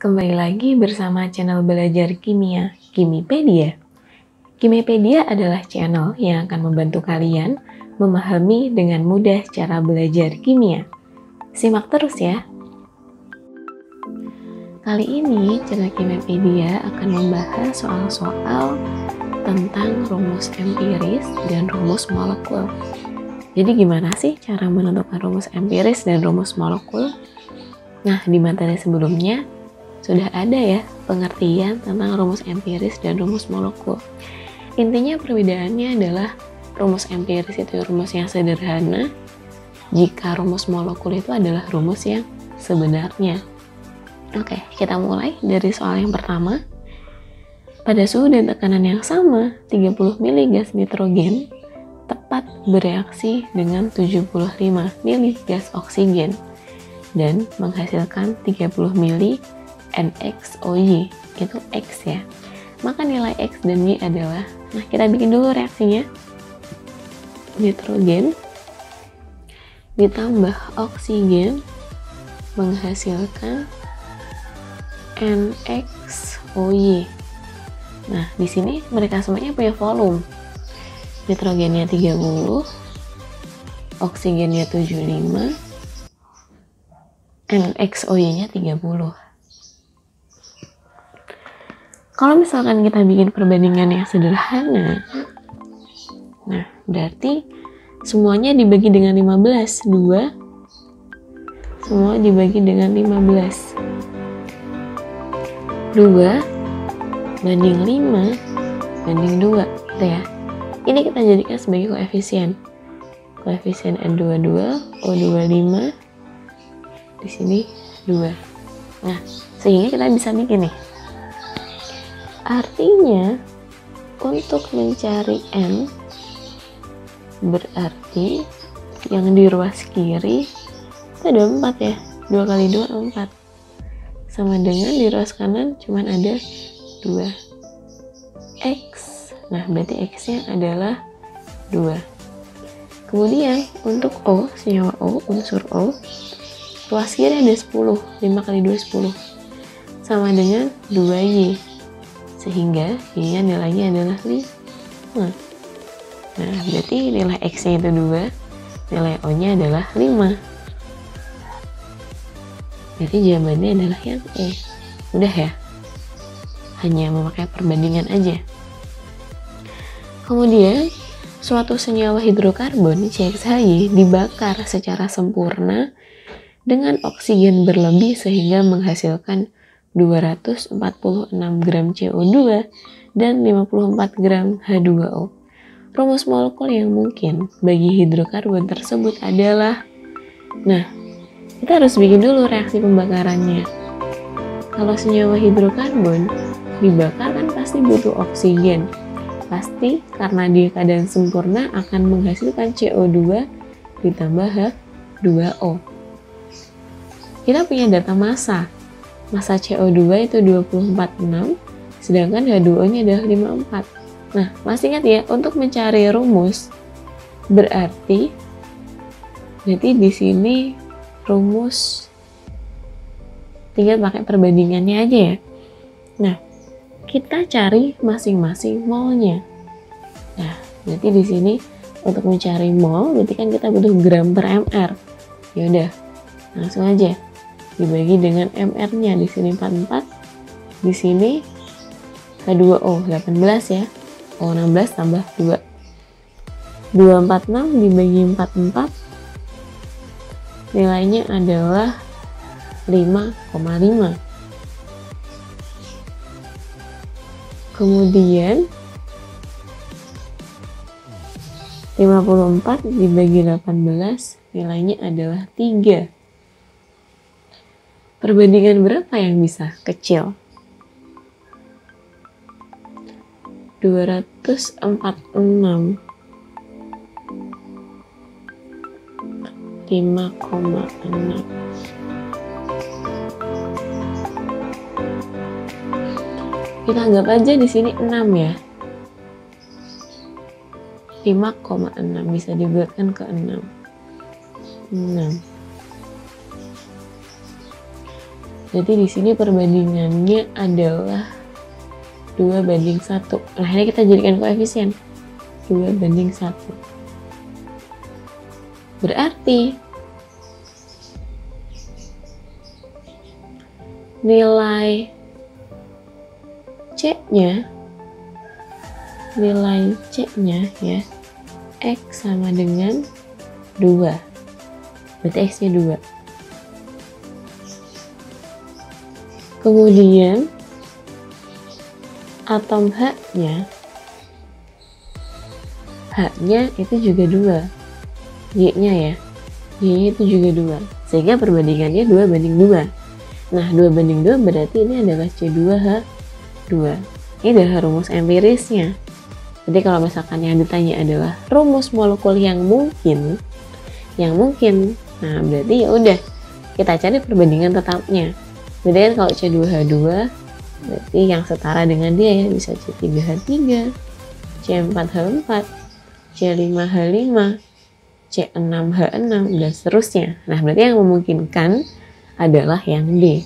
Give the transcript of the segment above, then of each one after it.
Kembali lagi bersama channel belajar kimia, Kimipedia. Kimipedia adalah channel yang akan membantu kalian memahami dengan mudah cara belajar kimia. Simak terus ya. Kali ini channel Kimipedia akan membahas soal-soal tentang rumus empiris dan rumus molekul. Jadi gimana sih cara menentukan rumus empiris dan rumus molekul? Nah, di materi sebelumnya sudah ada ya pengertian tentang rumus empiris dan rumus molekul. Intinya perbedaannya adalah rumus empiris itu rumus yang sederhana, jika rumus molekul itu adalah rumus yang sebenarnya. Oke, kita mulai dari soal yang pertama. Pada suhu dan tekanan yang sama, 30 mili gas nitrogen tepat bereaksi dengan 75 mili gas oksigen dan menghasilkan 30 mili NXOY, itu X ya. Maka nilai X dan Y adalah, nah kita bikin dulu reaksinya. Nitrogen ditambah oksigen menghasilkan NXOY. Nah, di sini mereka semuanya punya volume. Nitrogennya 30, oksigennya 75, NXOY-nya 30. Kalau misalkan kita bikin perbandingan yang sederhana, nah berarti semuanya dibagi dengan 15, 2, semua dibagi dengan 15. 2 banding 5 banding 2, gitu ya. Ini kita jadikan sebagai koefisien. Koefisien N22, O25, di sini 2. Nah, sehingga kita bisa bikin nih. Artinya, untuk mencari N, berarti yang di ruas kiri itu ada 4 ya. 2 kali 2, 4. Sama dengan di ruas kanan cuman ada 2. X. Nah, berarti X-nya adalah 2. Kemudian, untuk O, senyawa O, unsur O, ruas kiri ada 10. 5 kali 2, 10. Sama dengan 2Y. Sehingga Y-nya nilainya adalah 5. Nah, berarti nilai X-nya itu 2, nilai O-nya adalah 5. Berarti jawabannya adalah yang E. Udah ya? Hanya memakai perbandingan aja. Kemudian, suatu senyawa hidrokarbon CXHY dibakar secara sempurna dengan oksigen berlebih sehingga menghasilkan 246 gram CO2 dan 54 gram H2O. Rumus molekul yang mungkin bagi hidrokarbon tersebut adalah, nah, kita harus bikin dulu reaksi pembakarannya. Kalau senyawa hidrokarbon dibakar kan pasti butuh oksigen. Pasti karena dia keadaan sempurna akan menghasilkan CO2 ditambah H2O. Kita punya data massa. Massa CO2 itu 246, sedangkan H2O-nya adalah 54. Nah, masih ingat ya, untuk mencari rumus, berarti di sini rumus tinggal pakai perbandingannya aja ya. Nah, kita cari masing-masing molnya. Nah, berarti di sini untuk mencari mol, berarti kan kita butuh gram per mr. Yaudah, langsung aja dibagi dengan mr-nya. Di sini 44, di sini H2O 18 ya. O16 tambah 2. 246 dibagi 44 nilainya adalah 5,5. Kemudian 54 dibagi 18 nilainya adalah 3. Perbandingan berapa yang bisa kecil? 246 5,6. Kita anggap aja di sini 6 ya. 5,6 bisa dibuatkan ke 6. Jadi di sini perbandingannya adalah 2:1. Nah, ini kita jadikan koefisien 2:1. Berarti nilai C-nya ya, X sama dengan 2. Berarti X-nya 2. Kemudian atom H-nya itu juga 2. Y-nya ya. Y-nya itu juga 2. Sehingga perbandingannya 2:2. Nah, 2:2 berarti ini adalah C2H2. Ini adalah rumus empirisnya. Jadi kalau misalkan yang ditanya adalah rumus molekul yang mungkin, nah berarti ya udah kita cari perbandingan tetapnya. Berarti kan kalau C2H2 berarti yang setara dengan dia ya, bisa C3H3, C4H4, C5H5, C6H6 dan seterusnya. Nah, berarti yang memungkinkan adalah yang D,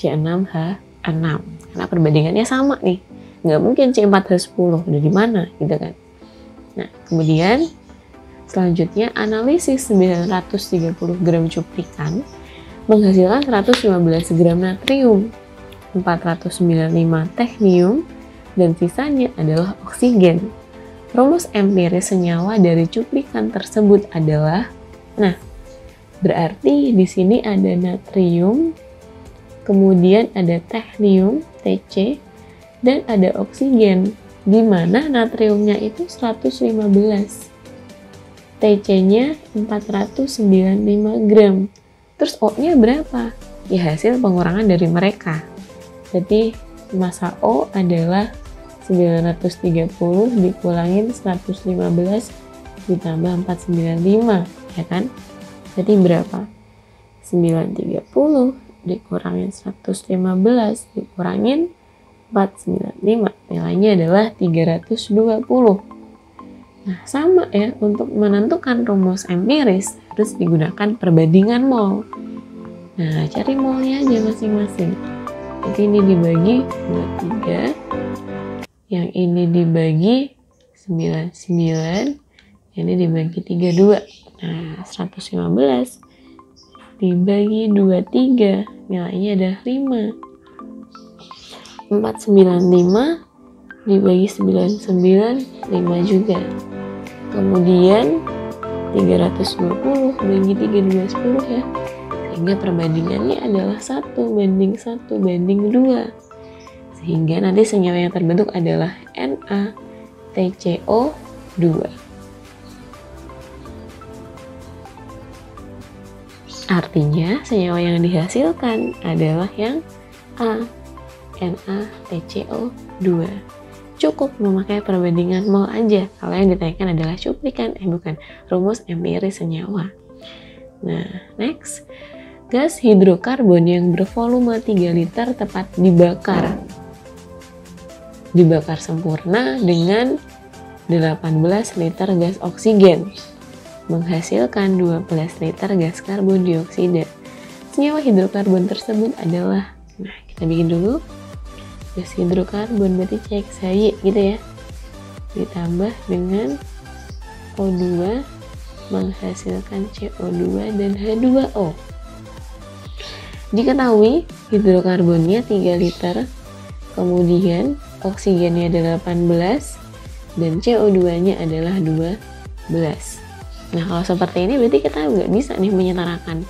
C6H6. Karena perbandingannya sama nih. Nggak mungkin C4H10, dari mana gitu kan. Nah, kemudian selanjutnya analisis 930 gram cuplikan menghasilkan 115 gram natrium, 495 teknium, dan sisanya adalah oksigen. Rumus empiris senyawa dari cuplikan tersebut adalah, nah, berarti di sini ada natrium, kemudian ada teknium, Tc, dan ada oksigen, di mana natriumnya itu 115, Tc-nya 495 gram. Terus O-nya berapa? Ya hasil pengurangan dari mereka. Jadi massa O adalah 930 dikurangin 115 ditambah 495, ya kan? Jadi berapa? 930 dikurangin 115 dikurangin 495, nilainya adalah 320. Nah, sama ya, untuk menentukan rumus empiris harus digunakan perbandingan mol. Nah, cari molnya aja masing-masing. Jadi ini dibagi 23, yang ini dibagi 99, yang ini dibagi 32. Nah, 115 dibagi 23, nilainya adalah 5. 495 dibagi 99, 5 juga. Kemudian 320 bagi 3, 2, 10 ya. Sehingga perbandingannya adalah 1:1:2. Sehingga nanti senyawa yang terbentuk adalah NaTCO2. Artinya senyawa yang dihasilkan adalah yang A, NaTCO2. Cukup memakai perbandingan mol aja kalau yang ditanyakan adalah cuplikan, bukan rumus empiris senyawa. Nah, next. Gas hidrokarbon yang bervolume 3 liter tepat dibakar sempurna dengan 18 liter gas oksigen, menghasilkan 12 liter gas karbon dioksida. Senyawa hidrokarbon tersebut adalah, nah kita bikin dulu, gas hidrokarbon berarti CXHY gitu ya, ditambah dengan O2 menghasilkan CO2 dan H2O. Diketahui hidrokarbonnya 3 liter, kemudian oksigennya ada 18, dan CO2-nya adalah 12. Nah, kalau seperti ini berarti kita nggak bisa nih menyetarakan.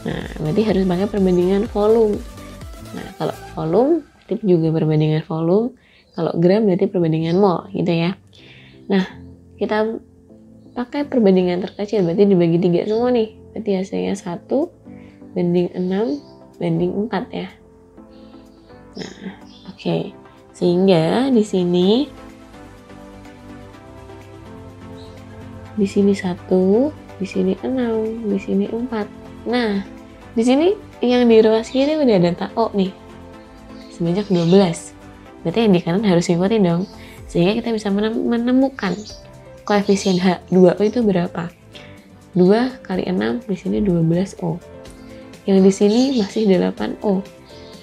Nah, berarti harus pakai perbandingan volume. Nah, kalau volume berarti juga perbandingan volume, kalau gram berarti perbandingan mol gitu ya. Nah, kita pakai perbandingan terkecil, berarti dibagi 3 semua nih. Berarti hasilnya 1:6:4 ya. Nah, oke. Sehingga di sini 1, di sini 6, di sini 4. Nah, di sini yang di ruas kiri udah ada TAO nih, sebanyak 12. Berarti yang di kanan harus ngikutin dong, sehingga kita bisa menemukan koefisien H2O itu berapa. 2 kali 6 di sini 12O. Yang di sini masih 8O.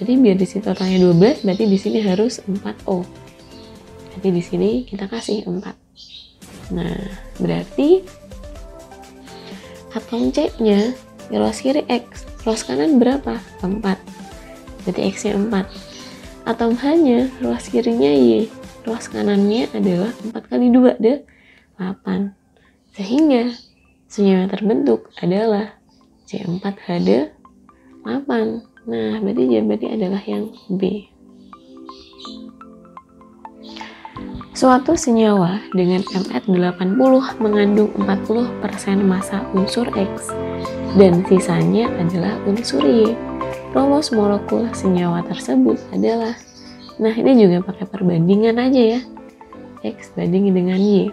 Jadi biar di sini totalnya 12, berarti di sini harus 4O. Berarti di sini kita kasih 4. Nah, berarti atom C-nya ruas kiri X, ruas kanan berapa? 4. Berarti X-nya 4. Atom H-nya ruas kirinya Y, ruas kanannya adalah 4 kali 2, 8. Sehingga senyawa yang terbentuk adalah C4H8. Nah, berarti jawabannya adalah yang B. Suatu senyawa dengan Mn80 mengandung 40% massa unsur X dan sisanya adalah unsur Y. Rumus molekul senyawa tersebut adalah, nah ini juga pakai perbandingan aja ya, X banding dengan Y.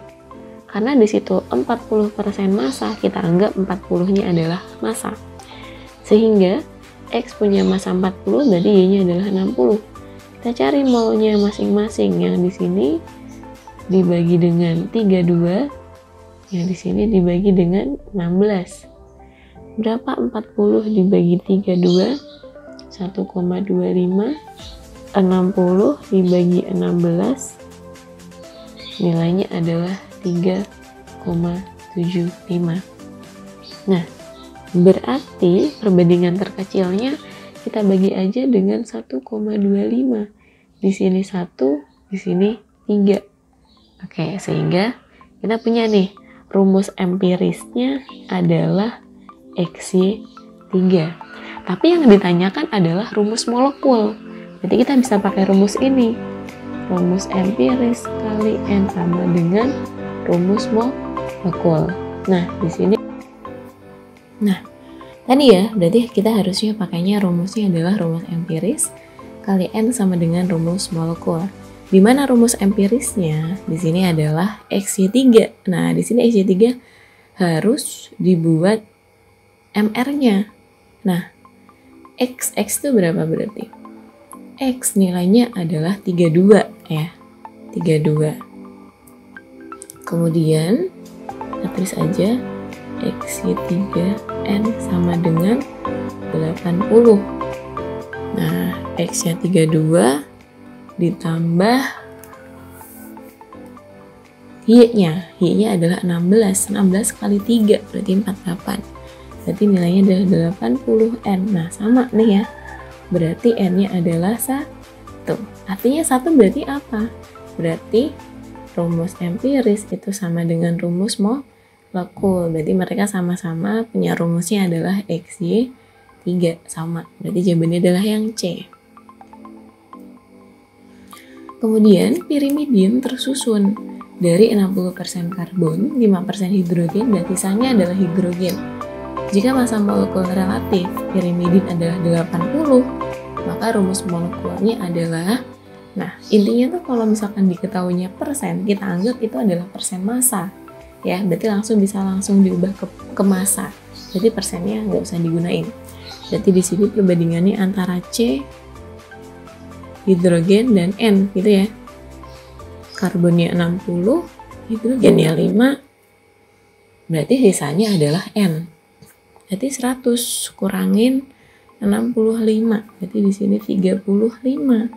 Karena di situ 40% massa, kita anggap 40-nya adalah massa. Sehingga X punya massa 40, berarti Y-nya adalah 60. Kita cari molnya masing-masing. Yang di sini dibagi dengan 32, yang di sini dibagi dengan 16. Berapa 40 dibagi 32? 1,25. 60 dibagi 16, nilainya adalah 3,75. Nah, berarti perbandingan terkecilnya kita bagi aja dengan 1,25. Di sini 1, di sini 3. Oke, sehingga kita punya nih, rumus empirisnya adalah XY3. Tapi yang ditanyakan adalah rumus molekul. Jadi kita bisa pakai rumus ini. Rumus empiris kali N sama dengan rumus molekul. Nah, di sini. Nah, tadi ya, berarti kita harusnya pakainya rumusnya adalah rumus empiris kali N sama dengan rumus molekul. Di mana rumus empirisnya? Di sini adalah XY3. Nah, di sini XY3 harus dibuat MR-nya. Nah, X itu berapa berarti? X nilainya adalah 32 ya. 32. Kemudian kita tulis aja XY3N sama dengan 80. Nah, X-nya 32 ditambah Y-nya. Y-nya adalah 16. 16 kali 3 berarti 48. Berarti nilainya adalah 80N. Nah, sama nih ya. Berarti N-nya adalah 1. Artinya 1 berarti apa? Berarti rumus empiris itu sama dengan rumus molekul. Berarti mereka sama-sama punya rumusnya adalah XY3 sama. Berarti jawabannya adalah yang C. Kemudian pirimidin tersusun dari 60% karbon, 5% hidrogen, dan sisanya adalah hidrogen. Jika massa molekul relatif pirimidin adalah 80, maka rumus molekulnya adalah, nah intinya tuh kalau misalkan diketahuinya persen, kita anggap itu adalah persen massa. Ya, berarti bisa langsung diubah ke massa. Jadi persennya nggak usah digunain. Berarti di sini perbandingannya antara C hidrogen dan N gitu ya. Karbonnya 60, hidrogennya 5. Berarti sisanya adalah N. Berarti 100 kurangin 65. Berarti di sini 35.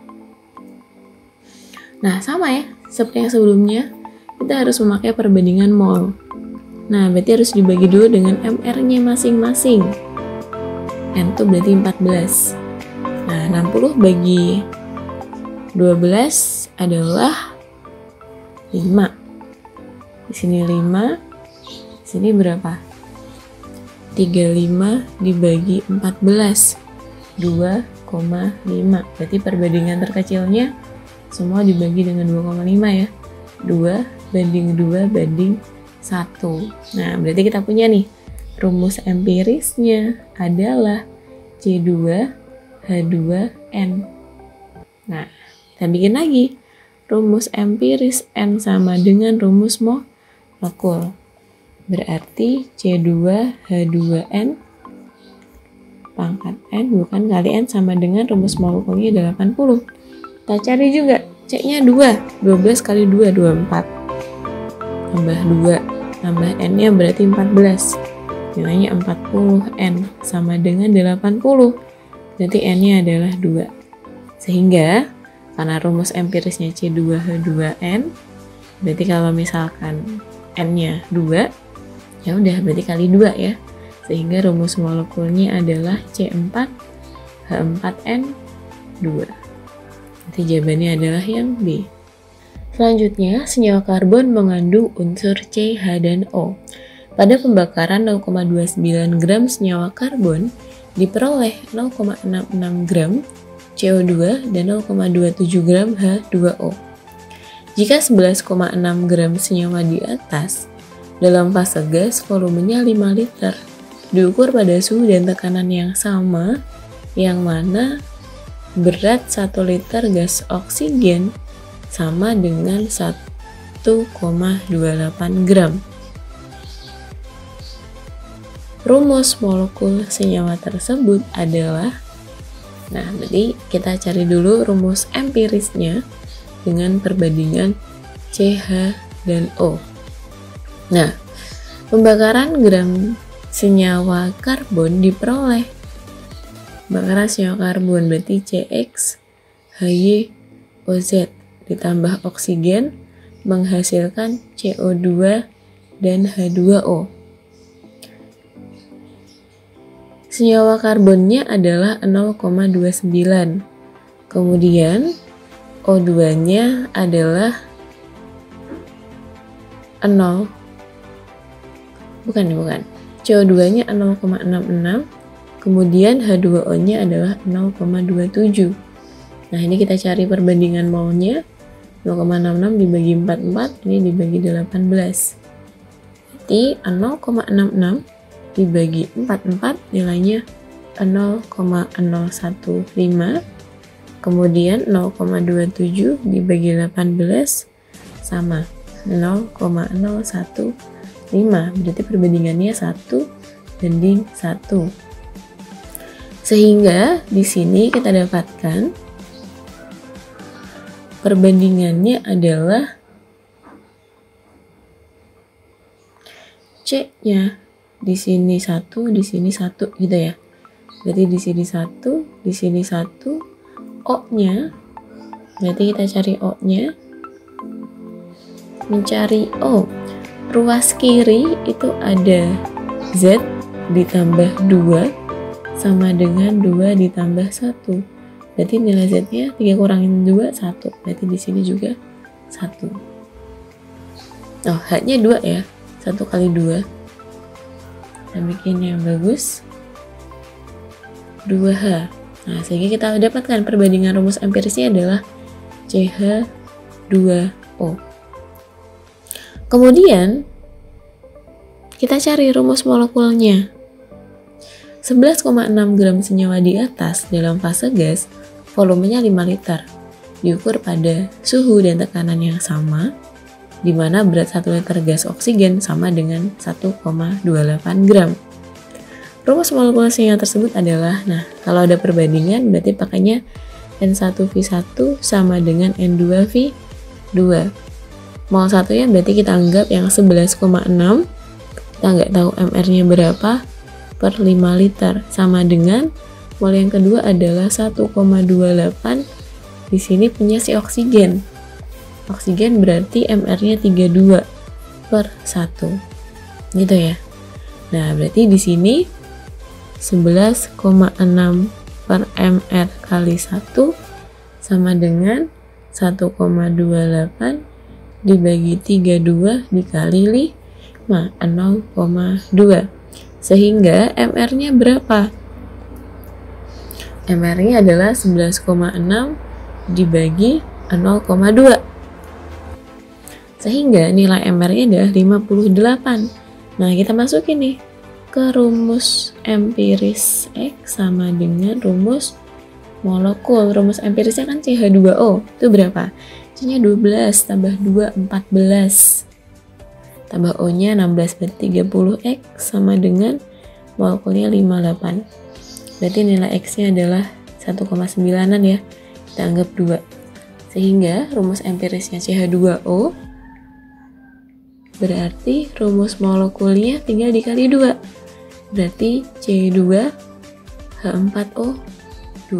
Nah, sama ya, seperti yang sebelumnya, kita harus memakai perbandingan mol. Nah, berarti harus dibagi dulu dengan MR-nya masing-masing. N itu berarti 14. Nah, 60 bagi 12 adalah 5. Di sini 5. Di sini berapa? 35 dibagi 14. 2,5. Berarti perbandingan terkecilnya semua dibagi dengan 2,5 ya. 2 banding 2 banding 1. Nah, berarti kita punya nih rumus empirisnya adalah C2H2N. Nah, kita bikin lagi. Rumus empiris N sama dengan rumus molekul. Berarti C2H2N pangkat N bukan kali N sama dengan rumus molekulnya 80. Kita cari juga. C-nya 2. 12 kali 2, 24. Tambah 2. Tambah N-nya berarti 14. nilainya 40N sama dengan 80. Berarti N-nya adalah 2. Sehingga karena rumus empirisnya C2H2N, berarti kalau misalkan N-nya 2, ya udah berarti kali 2 ya. Sehingga rumus molekulnya adalah C4H4N2. Nanti jawabannya adalah yang B. Selanjutnya, senyawa karbon mengandung unsur C, H, dan O. Pada pembakaran 0,29 gram senyawa karbon diperoleh 0,66 gram CO2 dan 0,27 gram H2O. Jika 11,6 gram senyawa di atas, dalam fase gas volumenya 5 liter, diukur pada suhu dan tekanan yang sama, yang mana berat 1 liter gas oksigen sama dengan 1,28 gram. Rumus molekul senyawa tersebut adalah, nah berarti kita cari dulu rumus empirisnya dengan perbandingan CH dan O. Nah, pembakaran gram senyawa karbon diperoleh. Pembakaran senyawa karbon berarti CX, HY, OZ ditambah oksigen menghasilkan CO2 dan H2O. Senyawa karbonnya adalah 0,29. Kemudian O2-nya adalah 0. Bukan. CO2-nya 0,66. Kemudian H2O-nya adalah 0,27. Nah, ini kita cari perbandingan molnya. 0,66 dibagi 44, ini dibagi 18. Berarti 0,66 dibagi 44 nilainya 0,015, kemudian 0,27 dibagi 18 sama 0,015, berarti perbandingannya 1:1. Sehingga di sini kita dapatkan perbandingannya adalah C-nya di sini 1, di sini 1 gitu ya. Berarti di sini 1, di sini 1. O-nya, berarti kita cari O-nya. Mencari O, ruas kiri itu ada Z ditambah 2 sama dengan 2 ditambah 1. Berarti nilai Z-nya 3 kurangin 2, 1. Berarti di sini juga 1. Oh, H-nya 2 ya. 1 kali 2. Kita bikin yang bagus. 2H. Nah, sehingga kita dapatkan perbandingan rumus empirisnya adalah CH2O. Kemudian, kita cari rumus molekulnya. 11,6 gram senyawa di atas dalam fase gas, volumenya 5 liter. Diukur pada suhu dan tekanan yang sama, di mana berat 1 liter gas oksigen sama dengan 1,28 gram. Rumus molekul senyawa tersebut adalah, nah kalau ada perbandingan berarti pakainya N1V1 sama dengan N2V2. Mol 1-nya berarti kita anggap yang 11,6, kita nggak tahu MR-nya berapa, per 5 liter, sama dengan mol yang kedua adalah 1,28, di sini punya si oksigen. Oksigen berarti MR-nya 32 per 1. Gitu ya. Nah, berarti di sini 11,6 per MR kali 1 sama dengan 1,28 dibagi 32 dikali 5, 0,2. Sehingga MR-nya berapa? MR-nya adalah 11,6 dibagi 0,2. Sehingga nilai MR-nya adalah 58. Nah, kita masukin nih ke rumus empiris X sama dengan rumus molekul. Rumus empirisnya kan CH2O. Itu berapa? C-nya 12 tambah 2, 14. Tambah O-nya 16, berarti 30X sama dengan molekulnya 58. Berarti nilai X-nya adalah 1,9an ya. Kita anggap 2. Sehingga rumus empirisnya CH2O berarti rumus molekulnya tinggal dikali 2. Berarti C2H4O2.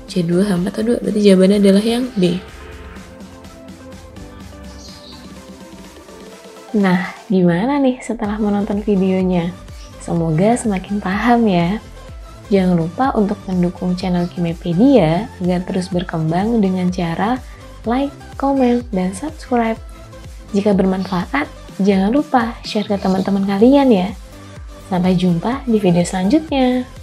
C2H4O2, berarti jawabannya adalah yang D. Nah, gimana nih setelah menonton videonya? Semoga semakin paham ya. Jangan lupa untuk mendukung channel Kimepedia agar terus berkembang dengan cara like, comment, dan subscribe. Jika bermanfaat, jangan lupa share ke teman-teman kalian ya. Sampai jumpa di video selanjutnya.